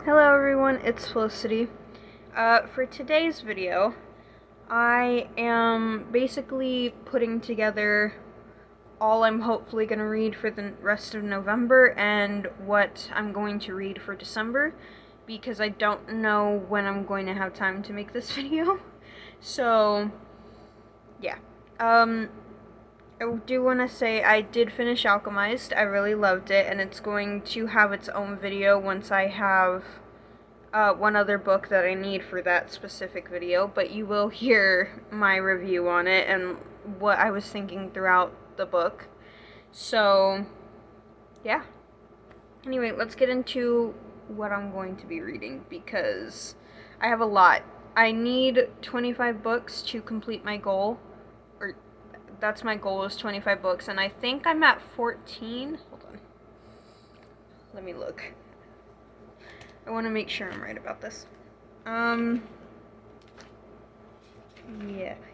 Hello everyone, it's Felicity. For today's video, I am basically putting together all I'm hopefully going to read for the rest of November and what I'm going to read for December, because I don't know when I'm going to have time to make this video. So, yeah. I do want to say I did finish Alchemized. I really loved it, and it's going to have its own video once I have one other book that I need for that specific video, but you will hear my review on it and what I was thinking throughout the book. So, yeah. Anyway, let's get into what I'm going to be reading, because I have a lot. I need 25 books to complete my goal, or that's my goal, is 25 books, and I think I'm at 14. Hold on. Let me look. I want to make sure I'm right about this.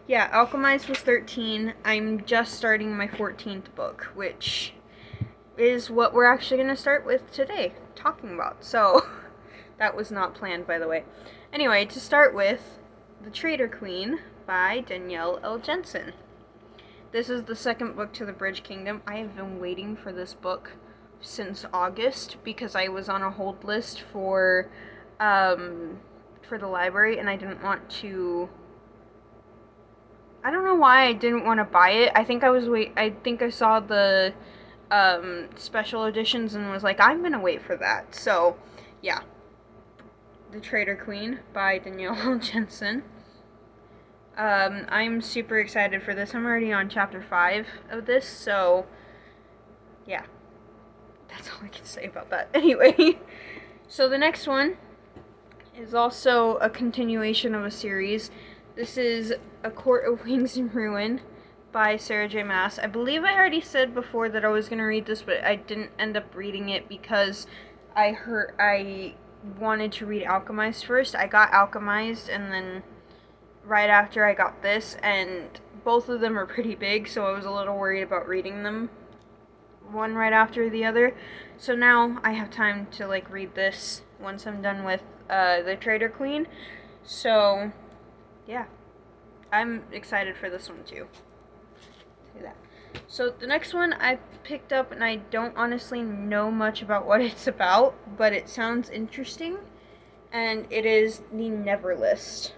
Yeah, Alchemized was 13. I'm just starting my 14th book, which is what we're actually going to start with today, talking about. So, that was not planned, by the way. Anyway, to start with, The Traitor Queen by Danielle L. Jensen. This is the second book to the Bridge Kingdom. I have been waiting for this book since August because I was on a hold list for the library, and I didn't want to. I don't know why I didn't want to buy it. I think I saw the special editions and was like, I'm gonna wait for that. So, yeah. The Traitor Queen by Danielle Jensen. I'm super excited for this. I'm already on chapter 5 of this, so yeah. That's all I can say about that. Anyway, so the next one is also a continuation of a series. This is A Court of Wings and Ruin by Sarah J. Maas. I believe I already said before that I was going to read this, but I didn't end up reading it because I wanted to read Alchemized first. I got Alchemized, and then right after I got this, and both of them are pretty big, so I was a little worried about reading them one right after the other. So now I have time to read this once I'm done with The Traitor Queen. So yeah, I'm excited for this one too. Do that. So the next one I picked up, and I don't honestly know much about what it's about, but it sounds interesting, and it is The Never List.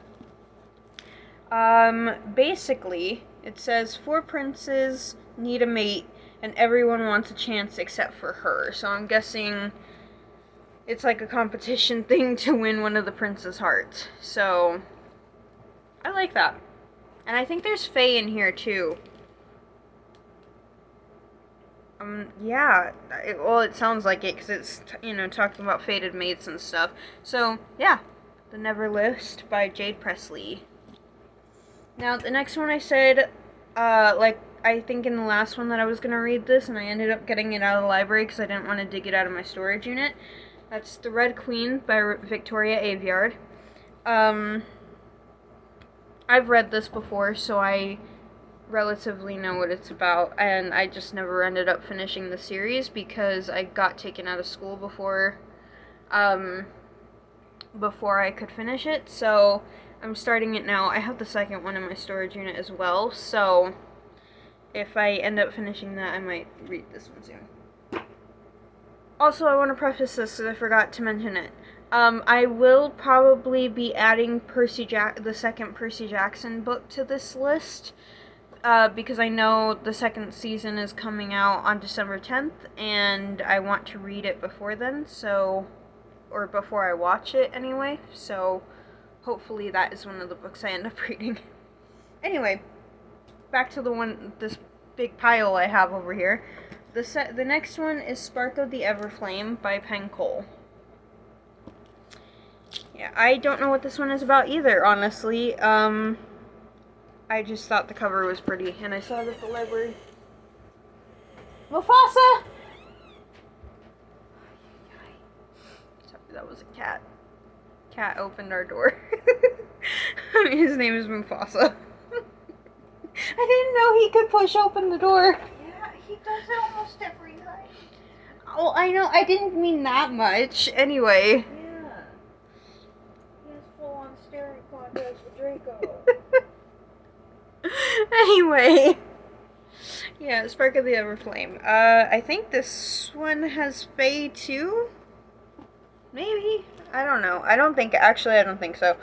Basically, it says 4 princes need a mate, and everyone wants a chance except for her. So I'm guessing it's like a competition thing to win one of the prince's hearts. So, I like that. And I think there's Fae in here, too. Yeah. It sounds like it, because it's, talking about fated mates and stuff. So, yeah. The Never List by Jade Presley. Now, the next one I said, I think in the last one that I was going to read this, and I ended up getting it out of the library because I didn't want to dig it out of my storage unit. That's The Red Queen by Victoria Aveyard. I've read this before, so I relatively know what it's about, and I just never ended up finishing the series because I got taken out of school before I could finish it, so I'm starting it now. I have the second one in my storage unit as well, so if I end up finishing that, I might read this one soon. Also, I want to preface this because I forgot to mention it. I will probably be adding the second Percy Jackson book to this list, because I know the second season is coming out on December 10th, and I want to read it before then, or before I watch it anyway, so hopefully that is one of the books I end up reading. Anyway, back to this big pile I have over here. The next one is Spark of the Everflame by Penn Cole. Yeah, I don't know what this one is about either, honestly. I just thought the cover was pretty, and I saw it at the library. Mufasa! Sorry, that was a cat. Cat opened our door. His name is Mufasa. I didn't know he could push open the door. Yeah, he does it almost every night. Oh, I know. I didn't mean that much. Anyway. Yeah. Anyway. Yeah, Spark of the Everflame. I think this one has Fae too? Maybe? I don't know. I don't think so.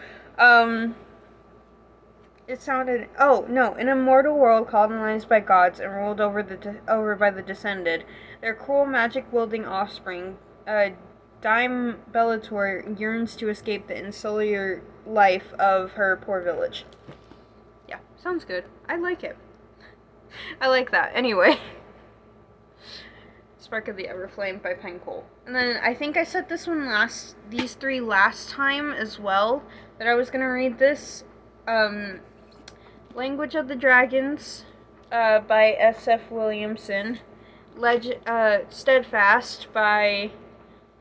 It sounded, oh, no, an immortal world colonized by gods and ruled over by the Descended. Their cruel magic-wielding offspring, Dime Bellator, yearns to escape the insular life of her poor village. Yeah, sounds good. I like it. I like that. Anyway. Spark of the Everflame by Pen Cole. And then I think I said these three last time as well, that I was gonna read this. Language of the Dragons, by S.F. Williamson. Steadfast by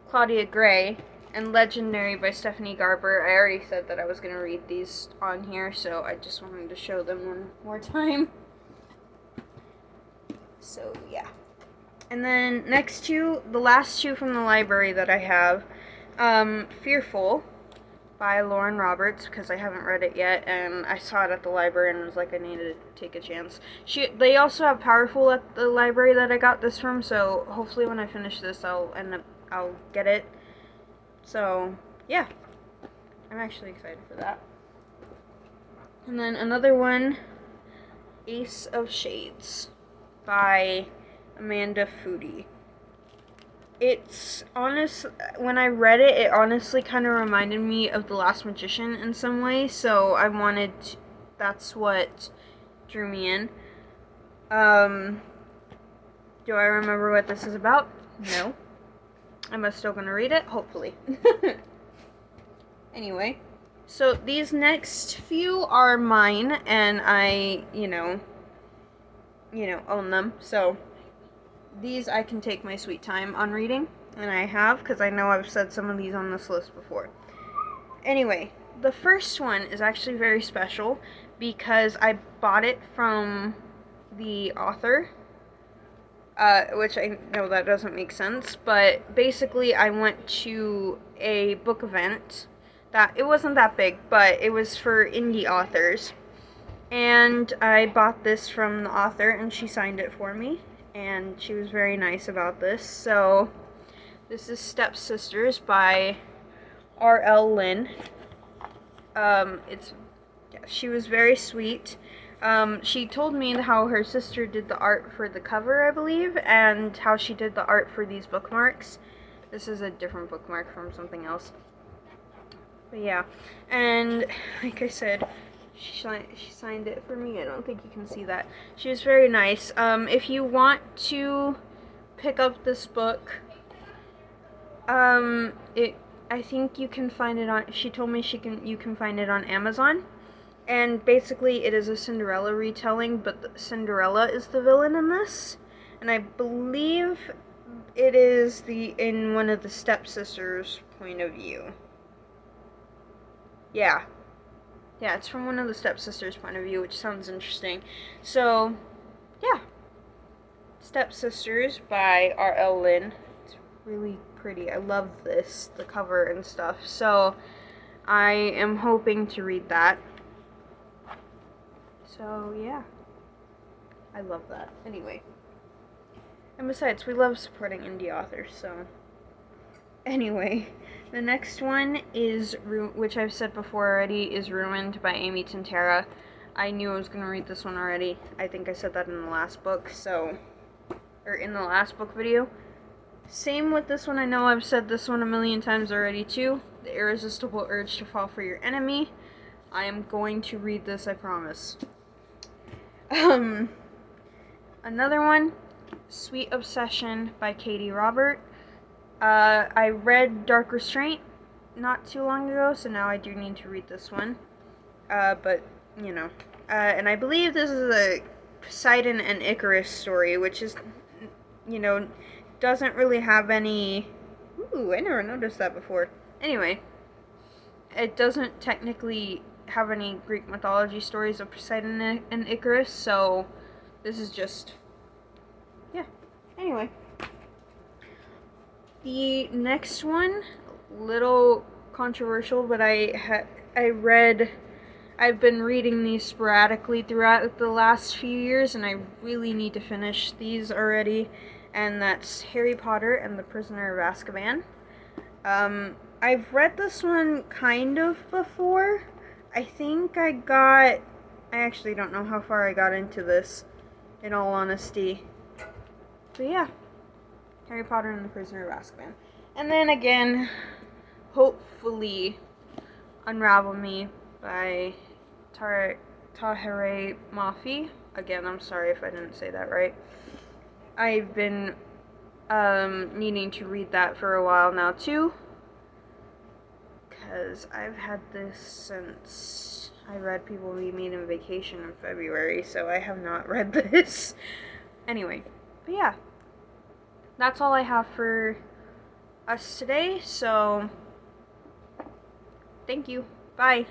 Claudia Gray. And Legendary by Stephanie Garber. I already said that I was gonna read these on here, so I just wanted to show them one more time. So, yeah. And then the last two from the library that I have, Fearful by Lauren Roberts, because I haven't read it yet, and I saw it at the library and was like, I needed to take a chance. They also have Powerful at the library that I got this from, so hopefully when I finish this, I'll get it. So, yeah. I'm actually excited for that. And then another one, Ace of Shades by Amanda Foody. It's when I read it, it honestly kind of reminded me of The Last Magician in some way, so that's what drew me in. Do I remember what this is about? No. Am I still gonna read it? Hopefully. Anyway, so these next few are mine, and I, own them, so these I can take my sweet time on reading, and I have, because I know I've said some of these on this list before. Anyway, the first one is actually very special, because I bought it from the author, which I know that doesn't make sense, but basically I went to a book event that, it wasn't that big, but it was for indie authors, and I bought this from the author, and she signed it for me. And she was very nice about this. So, this is Stepsisters by R.L. Lynn. She was very sweet. She told me how her sister did the art for the cover, I believe, and how she did the art for these bookmarks. This is a different bookmark from something else. But yeah, and like I said, she signed it for me. I don't think you can see that. She was very nice. If you want to pick up this book, I think you can find it on, she told me you can find it on Amazon. And basically it is a Cinderella retelling, but Cinderella is the villain in this. And I believe it is in one of the stepsisters' point of view. Yeah, it's from one of the stepsisters' point of view, which sounds interesting. So, yeah. Stepsisters by R.L. Lynn. It's really pretty. I love the cover and stuff. So, I am hoping to read that. So, yeah. I love that. Anyway. And besides, we love supporting indie authors, so... Anyway, the next one is, which I've said before already, is Ruined by Amy Tintera. I knew I was going to read this one already. I think I said that in the last book, or in the last book video. Same with this one. I know I've said this one a million times already too. The Irresistible Urge to Fall for Your Enemy. I am going to read this, I promise. Another one, Sweet Obsession by Katie Robert. I read Dark Restraint not too long ago, so now I do need to read this one. But, and I believe this is a Poseidon and Icarus story, which is, doesn't really have any... Ooh, I never noticed that before. Anyway, it doesn't technically have any Greek mythology stories of Poseidon and Icarus, so this is just... Yeah, anyway. The next one, little controversial, but I read I've been reading these sporadically throughout the last few years, and I really need to finish these already. And that's Harry Potter and the Prisoner of Azkaban. I've read this one kind of before. I actually don't know how far I got into this, in all honesty. But yeah, Harry Potter and the Prisoner of Azkaban. And then again, hopefully, Unravel Me by Tahereh Mafi. Again, I'm sorry if I didn't say that right. I've been needing to read that for a while now too, because I've had this since I read People We Meet in Vacation in February, so I have not read this. Anyway, but yeah, that's all I have for us today, so thank you. Bye.